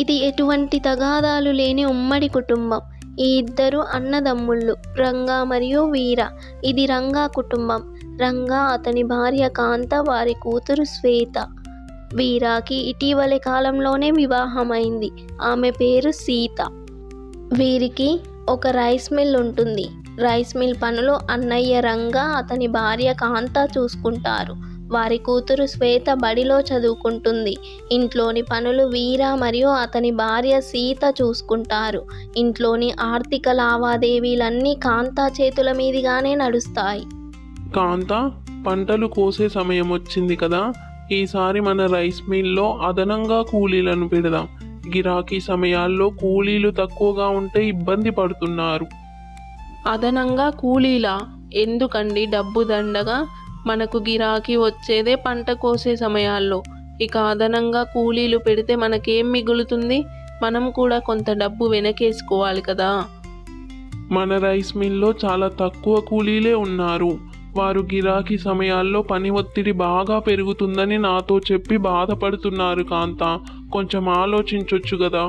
ఇది ఎటువంటి తగాదాలు లేని ఉమ్మడి కుటుంబం. ఈ ఇద్దరు అన్నదమ్ముళ్ళు రంగా మరియు వీర. ఇది రంగా కుటుంబం. రంగా, అతని భార్య కాంత, వారి కూతురు శ్వేత. వీరాకి ఇటీవలి కాలంలోనే వివాహమైంది. ఆమె పేరు సీత. వీరికి ఒక రైస్ మిల్ ఉంటుంది. రైస్ మిల్ పనులు అన్నయ్య రంగా, అతని భార్య కాంత చూసుకుంటారు. వారి కూతురు శ్వేత బడిలో చదువుకుంటుంది. ఇంట్లోని పనులు వీర మరియు అతని భార్య సీత చూసుకుంటారు. ఇంట్లోని ఆర్థిక లావాదేవీలన్నీ కాంతా చేతుల మీదుగానే నడుస్తాయి. కాంత, పంటలు కోసే సమయం వచ్చింది కదా, ఈసారి మన రైస్ మిల్లో అదనంగా కూలీలను పెడదాం. గిరాకీ సమయాల్లో కూలీలు తక్కువగా ఉంటే ఇబ్బంది పడుతున్నారు. అదనంగా కూలీలా? ఎందుకండి? డబ్బు దండగా. మనకు గిరాకీ వచ్చేదే పంట కోసే సమయాల్లో. ఇక అదనంగా కూలీలు పెడితే మనకేం మిగులుతుంది? మనం కూడా కొంత డబ్బు వెనకేసుకోవాలి కదా. మన రైస్ మిల్లో చాలా తక్కువ కూలీలే ఉన్నారు. వారు గిరాకీ సమయాల్లో పని ఒత్తిడి బాగా పెరుగుతుందని నాతో చెప్పి బాధపడుతున్నారు. కాంత, కొంచెం ఆలోచించొచ్చు కదా.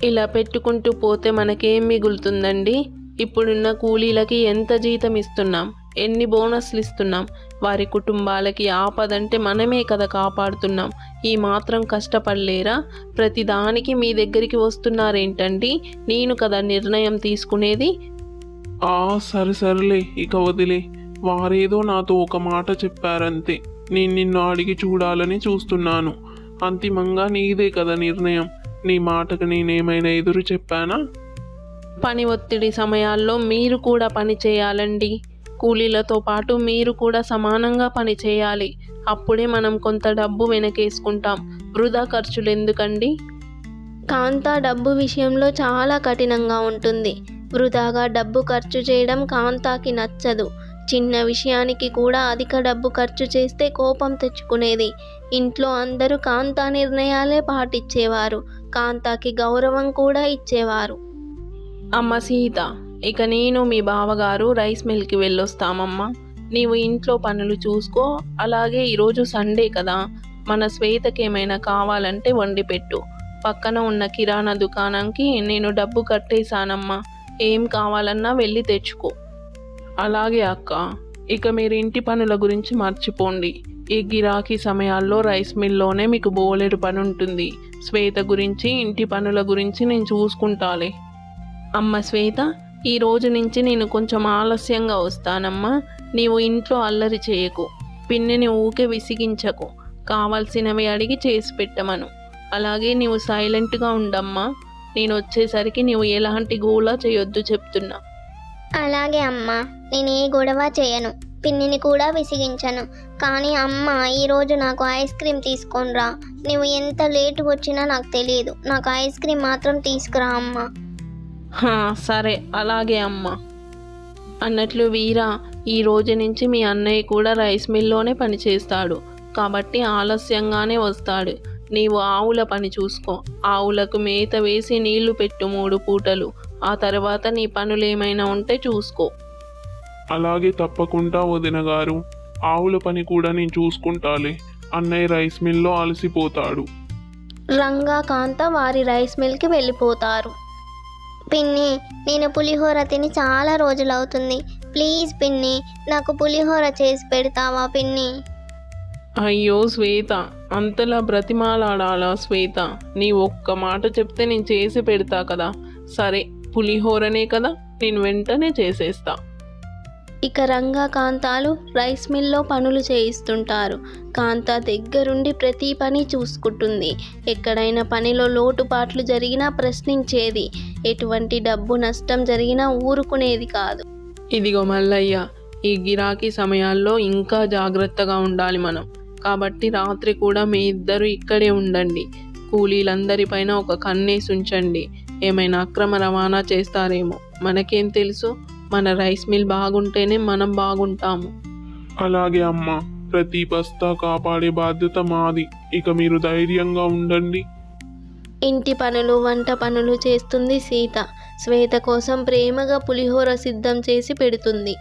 ఇలా పెట్టుకుంటూ పోతే మనకేం మిగులుతుందండి? ఇప్పుడున్న కూలీలకి ఎంత జీతం ఇస్తున్నాం, ఎన్ని బోనస్లు ఇస్తున్నాం. వారి కుటుంబాలకి ఆపదంటే మనమే కదా కాపాడుతున్నాం. ఈ మాత్రం కష్టపడలేరా? ప్రతిదానికి మీ దగ్గరికి వస్తున్నారేంటండి? నేను కదా నిర్ణయం తీసుకునేది. సరేలే, ఇక వదిలే. వారేదో నాతో ఒక మాట చెప్పారంతే. నేను నిన్ను అడిగి చూడాలని చూస్తున్నాను. అంతిమంగా నీదే కదా నిర్ణయం. నీ మాటకు నేనేమైనా ఎదురు చెప్పానా? పని ఒత్తిడి సమయాల్లో మీరు కూడా పని చేయాలండి. కూలీలతో పాటు మీరు కూడా సమానంగా పని చేయాలి. అప్పుడే మనం కొంత డబ్బు వెనకేసుకుంటాం. వృధా ఖర్చులు ఎందుకండి? కాంత డబ్బు విషయంలో చాలా కఠినంగా ఉంటుంది. వృధాగా డబ్బు ఖర్చు చేయడం కాంతాకి నచ్చదు. చిన్న విషయానికి కూడా అధిక డబ్బు ఖర్చు చేస్తే కోపం తెచ్చుకునేది. ఇంట్లో అందరూ కాంతా నిర్ణయాలే పాటించేవారు. కాంతాకి గౌరవం కూడా ఇచ్చేవారు. అమ్మ సీత, ఇక నేను మీ బావగారు రైస్ మిల్కి వెళ్ళొస్తామమ్మా. నీవు ఇంట్లో పనులు చూసుకో. అలాగే ఈరోజు సండే కదా, మన శ్వేతకి ఏమైనా కావాలంటే వండి పెట్టు. పక్కన ఉన్న కిరాణా దుకాణంకి నేను డబ్బు కట్టేశానమ్మా. ఏం కావాలన్నా వెళ్ళి తెచ్చుకో. అలాగే అక్క. ఇక మీరు ఇంటి పనుల గురించి మర్చిపోండి. ఈ గిరాకీ సమయాల్లో రైస్ మిల్లోనే మీకు బోలెడు పని ఉంటుంది. శ్వేత గురించి, ఇంటి పనుల గురించి నేను చూసుకుంటాలే. అమ్మ శ్వేత, ఈ రోజు నుంచి నేను కొంచెం ఆలస్యంగా వస్తానమ్మా. నీవు ఇంట్లో అల్లరి చేయకు. పిన్నిని ఊకే విసిగించకు. కావాల్సినవి అడిగి చేసి పెట్టమను. అలాగే నీవు సైలెంట్గా ఉండమ్మా. నేను వచ్చేసరికి నీవు ఎలాంటి గోలా చేయొద్దు చెప్తున్నా. అలాగే అమ్మా, నేను ఏ గొడవ చేయను, పిన్నిని కూడా విసిగించను. కానీ అమ్మ, ఈరోజు నాకు ఐస్ క్రీమ్ తీసుకొనిరా. నువ్వు ఎంత లేటు వచ్చినా నాకు తెలియదు. నాకు ఐస్ క్రీమ్ మాత్రం తీసుకురా అమ్మా. సరే, అలాగే అమ్మ. అన్నట్లు వీరా, ఈ రోజు నుంచి మీ అన్నయ్య కూడా రైస్ మిల్లోనే పనిచేస్తాడు కాబట్టి ఆలస్యంగానే వస్తాడు. నీవు ఆవుల పని చూసుకో. ఆవులకు మేత వేసి నీళ్లు పెట్టు 3 పూటలు. ఆ తర్వాత నీ పనులు ఏమైనా ఉంటే చూసుకో. అలాగే, తప్పకుండా వదిన గారు. ఆవుల పని కూడా నేను చూసుకుంటాలే. అన్నయ్య రైస్ మిల్లో అలసిపోతాడు. రంగా, కాంత వారి రైస్ మిల్కి వెళ్ళిపోతారు. పిన్ని, నేను పులిహోర తిని చాలా రోజులవుతుంది. ప్లీజ్ పిన్ని, నాకు పులిహోర చేసి పెడతావా పిన్ని? అయ్యో శ్వేత, అంతలా బ్రతిమాలాడాలా శ్వేత? నీ ఒక్క మాట చెప్తే నేను చేసి పెడతా కదా. సరే, పులిహోరనే కదా, నేను వెంటనే చేసేస్తా. ఇక రంగా, కాంతాలు రైస్ మిల్లో పనులు చేయిస్తుంటారు. కాంత దగ్గరుండి ప్రతి పని చూసుకుంటుంది. ఎక్కడైనా పనిలో లోటుపాట్లు జరిగినా ప్రశ్నించేది. ఎటువంటి డబ్బు నష్టం జరిగినా ఊరుకునేది కాదు. ఇదిగో మల్లయ్య, ఈ గిరాకీ సమయాల్లో ఇంకా జాగ్రత్తగా ఉండాలి మనం. కాబట్టి రాత్రి కూడా మీ ఇద్దరు ఇక్కడే ఉండండి. కూలీలందరిపైన ఒక కన్నేసి ఉంచండి. ఏమైనా అక్రమ రవాణా చేస్తారేమో, మనకేం తెలుసు? మన రైస్ మిల్ బాగుంటేనే మనం బాగుంటాము. అలాగే అమ్మా, ప్రతి బస్తా కాపాడే బాధ్యత మాది. ఇక మీరు ధైర్యంగా ఉండండి. ఇంటి పనులు, వంట పనులు చేస్తుంది సీత. శ్వేత కోసం ప్రేమగా పులిహోర సిద్ధం చేసి పెడుతుంది.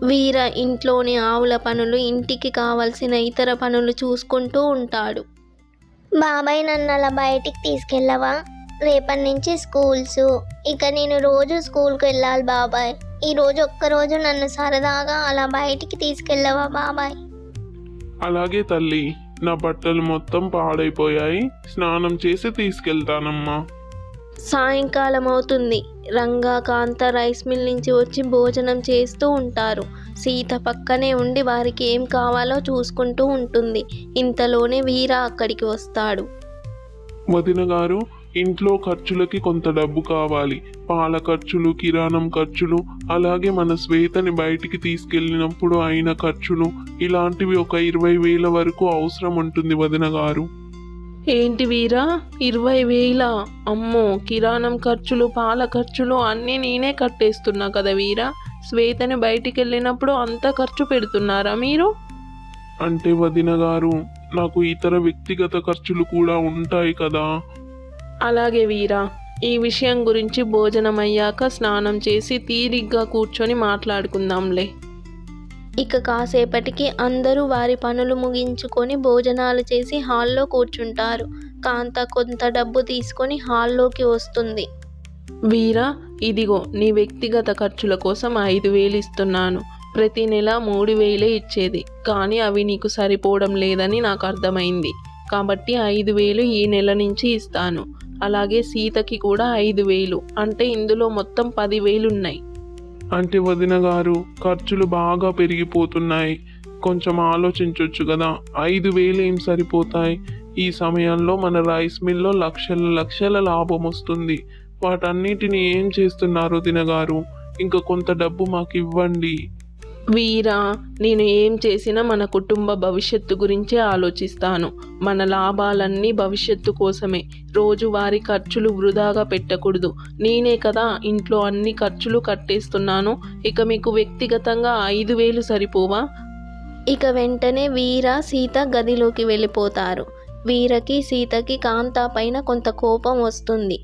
వీర ఇంట్లోని ఆవుల పనులు, ఇంటికి కావలసిన ఇతర పనులు చూసుకుంటూ ఉంటాడు. బాబాయ్ నన్ను అలా బయటికి తీసుకెళ్ళవా? రేపటి నుంచి స్కూల్స్, ఇక నేను రోజు స్కూల్కి వెళ్ళాలి బాబాయ్. ఈరోజు ఒక్కరోజు నన్ను సరదాగా అలా బయటికి తీసుకెళ్ళవా బాబాయ్? అలాగే తల్లి, నా బట్టలు మొత్తం పాడైపోయాయి, స్నానం చేసి తీసుకెళ్తానమ్మా. సాయంకాలం అవుతుంది. రంగా కాంత రైస్ మిల్ నుంచి వచ్చి భోజనం చేస్తూ ఉంటారు. సీత పక్కనే ఉండి వారికి ఏం కావాలో చూసుకుంటూ ఉంటుంది. ఇంతలోనే వీర అక్కడికి వస్తాడు. వదిన గారు, ఇంట్లో ఖర్చులకి కొంత డబ్బు కావాలి. పాల ఖర్చులు, కిరాణం ఖర్చులు, అలాగే మన శ్వేతని బయటికి తీసుకెళ్ళినప్పుడు అయిన ఖర్చులు, ఇలాంటివి ఒక 20,000 వరకు అవసరం ఉంటుంది వదిన గారు. ఏంటి వీరా, 20,000? అమ్మో, కిరాణం ఖర్చులు, పాల ఖర్చులు అన్నీ నేనే కట్టేస్తున్నా కదా వీరా. శ్వేతని బయటికి వెళ్ళినప్పుడు అంత ఖర్చు పెడుతున్నారా మీరు? అంటే వదిన గారు, నాకు ఇతర వ్యక్తిగత ఖర్చులు కూడా ఉంటాయి కదా. అలాగే వీరా, ఈ విషయం గురించి భోజనం అయ్యాక స్నానం చేసి తీరిగ్గా కూర్చొని మాట్లాడుకుందాంలే. ఇక కాసేపటికి అందరూ వారి పనులు ముగించుకొని భోజనాలు చేసి హాల్లో కూర్చుంటారు. కాంత కొంత డబ్బు తీసుకొని హాల్లోకి వస్తుంది. వీరా, ఇదిగో నీ వ్యక్తిగత ఖర్చుల కోసం 5,000 ఇస్తున్నాను. ప్రతి నెల 3,000 ఇచ్చేది, కానీ అవి నీకు సరిపోవడం లేదని నాకు అర్థమైంది. కాబట్టి 5,000 ఈ నెల నుంచి ఇస్తాను. అలాగే సీతకి కూడా 5,000, అంటే ఇందులో మొత్తం 10,000 ఉన్నాయి. అంటే వదిన గారు, ఖర్చులు బాగా పెరిగిపోతున్నాయి, కొంచెం ఆలోచించవచ్చు కదా. 5,000 ఏం సరిపోతాయి? ఈ సమయంలో మన రైస్ మిల్లో లక్షల లాభం వస్తుంది. వాటన్నిటిని ఏం చేస్తున్నారు వదిన గారు? ఇంకా కొంత డబ్బు మాకు ఇవ్వండి. వీరా, నేను ఏం చేసినా మన కుటుంబ భవిష్యత్తు గురించే ఆలోచిస్తాను. మన లాభాలన్నీ భవిష్యత్తు కోసమే. రోజువారీ ఖర్చులు వృధాగా పెట్టకూడదు. నేనే కదా ఇంట్లో అన్ని ఖర్చులు కట్టేస్తున్నాను. ఇక మీకు వ్యక్తిగతంగా 5,000 సరిపోవా? ఇక వెంటనే వీర, సీత గదిలోకి వెళ్ళిపోతారు. వీరకి, సీతకి కాంత పైన కొంత కోపం వస్తుంది.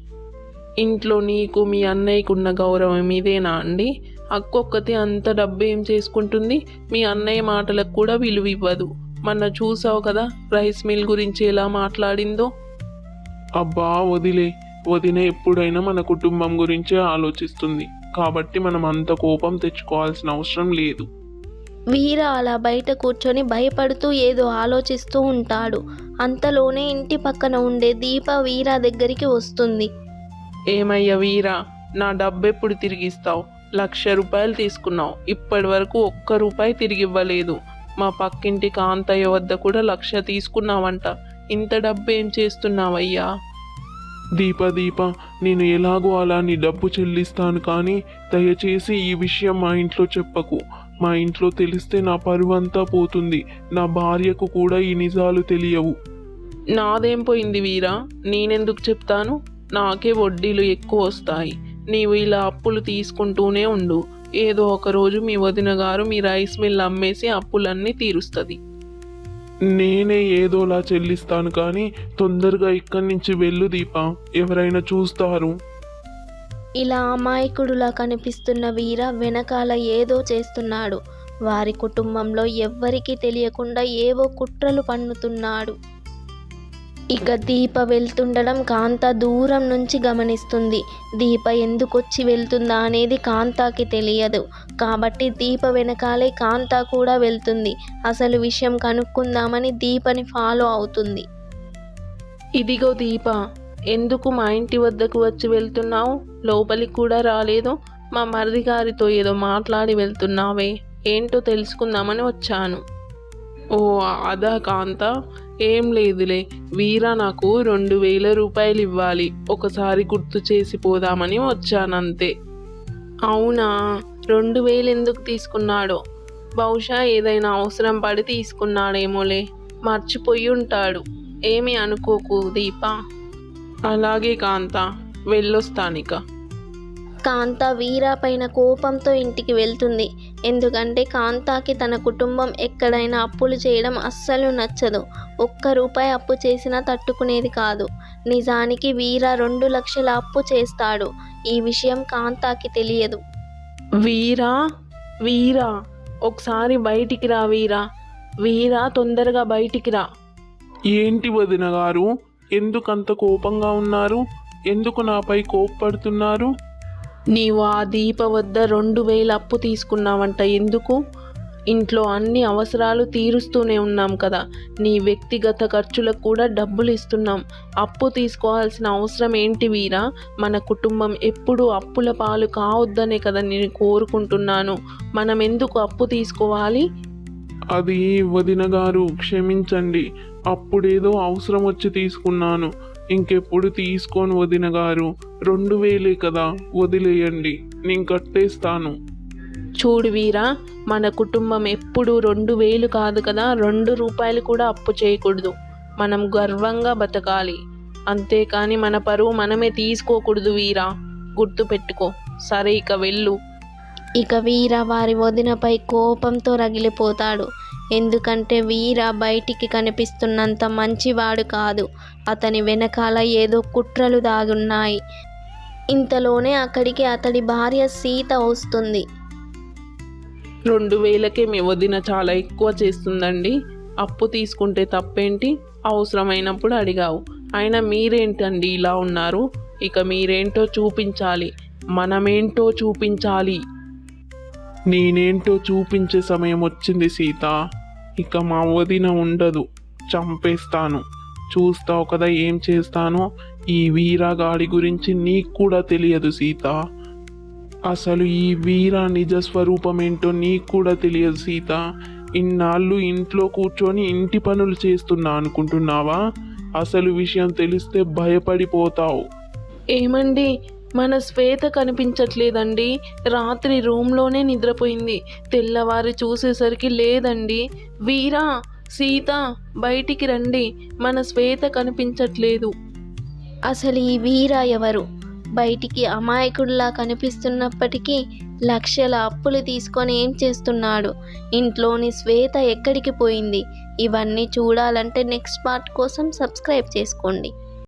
ఇంట్లో నీకు మీ అన్నయ్యకు ఉన్న గౌరవం ఇదేనా అండి? అక్కొక్కతే అంత డబ్బు ఏం చేసుకుంటుంది? మీ అన్నయ్య మాటలకు కూడా విలువ ఇవ్వదు. మొన్న చూసావు కదా రైస్ మిల్ గురించి ఎలా మాట్లాడిందో. అబ్బా వదిలే, వదిన ఎప్పుడైనా మన కుటుంబం గురించే ఆలోచిస్తుంది, కాబట్టి మనం అంత కోపం తెచ్చుకోవాల్సిన అవసరం లేదు. వీర అలా బయట కూర్చొని భయపడుతూ ఏదో ఆలోచిస్తూ ఉంటాడు. అంతలోనే ఇంటి పక్కన ఉండే దీప వీర దగ్గరికి వస్తుంది. ఏమయ్య వీరా, నా డబ్బెప్పుడు తిరిగిస్తావు? 1,00,000 రూపాయలు తీసుకున్నావు, ఇప్పటి వరకు ఒక్క రూపాయి తిరిగి ఇవ్వలేదు. మా పక్కింటి కాంతయ్య వద్ద కూడా 1,00,000 తీసుకున్నావంట. ఇంత డబ్బు ఏం చేస్తున్నావయ్యా? దీప, నేను ఎలాగో అలా నీ డబ్బు చెల్లిస్తాను, కానీ దయచేసి ఈ విషయం మా ఇంట్లో చెప్పకు. మా ఇంట్లో తెలిస్తే నా పరువంతా పోతుంది. నా భార్యకు కూడా ఈ నిజాలు తెలియవు. నాదేం పోయింది వీరా, నేనెందుకు చెప్తాను? నాకే వడ్డీలు ఎక్కువ వస్తాయి. నీవు ఇలా అప్పులు తీసుకుంటూనే ఉండు. ఏదో ఒక రోజు మీ వదిన గారు మీ రైస్ మిల్ అమ్మేసి అప్పులన్నీ తీరుస్తుంది. నేనే ఏదోలా చెల్లిస్తాను, కానీ తొందరగా ఇక్కడి నుంచి వెళ్ళు దీప, ఎవరైనా చూస్తారు. ఇలా అమాయకుడులా కనిపిస్తున్న వీర వెనకాల ఏదో చేస్తున్నాడు. వారి కుటుంబంలో ఎవ్వరికీ తెలియకుండా ఏవో కుట్రలు పన్నుతున్నాడు. ఇక దీప వెళ్తుండడం కాంత దూరం నుంచి గమనిస్తుంది. దీప ఎందుకొచ్చి వెళ్తుందా అనేది కాంతాకి తెలియదు. కాబట్టి దీప వెనకాలే కాంత కూడా వెళ్తుంది. అసలు విషయం కనుక్కుందామని దీపని ఫాలో అవుతుంది. ఇదిగో దీప, ఎందుకు మా ఇంటి వద్దకు వచ్చి వెళ్తున్నావు? లోపలికి కూడా రాలేదు. మా మరిది గారితో ఏదో మాట్లాడి వెళ్తున్నావే, ఏంటో తెలుసుకుందామని వచ్చాను. ఓ అదా కాంత, ఏం లేదులే. వీరా నాకు 2,000 రూపాయలు ఇవ్వాలి, ఒకసారి గుర్తు చేసి పోదామని వచ్చానంతే. అవునా, 2,000 ఎందుకు తీసుకున్నాడో? బహుశా ఏదైనా అవసరం పడి తీసుకున్నాడేమోలే, మర్చిపోయి ఉంటాడు. ఏమీ అనుకోకు దీప. అలాగే కాంత, వెళ్ళొస్తానిక. కాంత వీర పైన కోపంతో ఇంటికి వెళ్తుంది. ఎందుకంటే కాంతాకి తన కుటుంబం ఎక్కడైనా అప్పులు చేయడం అస్సలు నచ్చదు. 1 రూపాయి అప్పు చేసినా తట్టుకునేది కాదు. నిజానికి వీర 2 లక్షల అప్పు చేస్తాడు. ఈ విషయం కాంతాకి తెలియదు. వీరా, ఒకసారి బయటికి రా వీరా. వీరా, తొందరగా బయటికి రా. ఏంటి వదిన గారు, ఎందుకంత కోపంగా ఉన్నారు? ఎందుకు నాపై కోప్పడుతున్నారు? నీవు ఆ దీప వద్ద 2000 అప్పు తీసుకున్నావంట. ఎందుకు? ఇంట్లో అన్ని అవసరాలు తీరుస్తూనే ఉన్నాం కదా, నీ వ్యక్తిగత ఖర్చులకు కూడా డబ్బులు ఇస్తున్నాం. అప్పు తీసుకోవాల్సిన అవసరం ఏంటి వీరా? మన కుటుంబం ఎప్పుడూ అప్పుల పాలు కావద్దనే కదా నేను కోరుకుంటున్నాను. మనం ఎందుకు అప్పు తీసుకోవాలి? అది వదిన గారు, క్షమించండి. అప్పుడేదో అవసరం వచ్చి తీసుకున్నాను. ఇంకెప్పుడు తీసుకోను వదిన గారు. 2000 కదా, వదిలేయండి, నేను కట్టేస్తాను. చూడు వీరా, మన కుటుంబం ఎప్పుడూ 2000 కాదు కదా, 2 రూపాయలు కూడా అప్పు చేయకూడదు. మనం గర్వంగా బతకాలి, అంతేకాని మన పరువు మనమే తీసుకోకూడదు వీరా. గుర్తుపెట్టుకో. సరే, ఇక వెళ్ళు. ఇక వీర వారి వదినపై కోపంతో రగిలిపోతాడు. ఎందుకంటే వీర బయటికి కనిపిస్తున్నంత మంచివాడు కాదు. అతని వెనకాల ఏదో కుట్రలు దాగున్నాయి. ఇంతలోనే అక్కడికి అతడి భార్య సీత వస్తుంది. 2000కే మీ వదిన చాలా ఎక్కువ చేస్తుందండి. అప్పు తీసుకుంటే తప్పేంటి? అవసరమైనప్పుడు అడిగావు. అయినా మీరేంటండి ఇలా ఉన్నారు? ఇక మీరేంటో చూపించాలి, మనమేంటో చూపించాలి. నేనేంటో చూపించే సమయం వచ్చింది సీత. ఇక మా వదిన ఉండదు, చంపేస్తాను. చూస్తావు కదా ఏం చేస్తానో. ఈ వీరగాడి గురించి నీకు కూడా తెలియదు సీత. అసలు ఈ వీర నిజ స్వరూపం ఏంటో నీకు కూడా తెలియదు సీత. ఇన్నాళ్ళు ఇంట్లో కూర్చొని ఇంటి పనులు చేస్తున్నా అనుకుంటున్నావా? అసలు విషయం తెలిస్తే భయపడిపోతావు. ఏమండి, మన శ్వేత కనిపించట్లేదండి. రాత్రి రూమ్లోనే నిద్రపోయింది. తెల్లవారి చూసేసరికి లేదండి. వీరా, సీత, బయటికి రండి. మన శ్వేత కనిపించట్లేదు. అసలు ఈ వీర ఎవరు? బయటికి అమాయకుడిలా కనిపిస్తున్నప్పటికీ లక్షల అప్పులు తీసుకొని ఏం చేస్తున్నాడు? ఇంట్లోని శ్వేత ఎక్కడికి పోయింది? ఇవన్నీ చూడాలంటే నెక్స్ట్ పార్ట్ కోసం సబ్స్క్రైబ్ చేసుకోండి.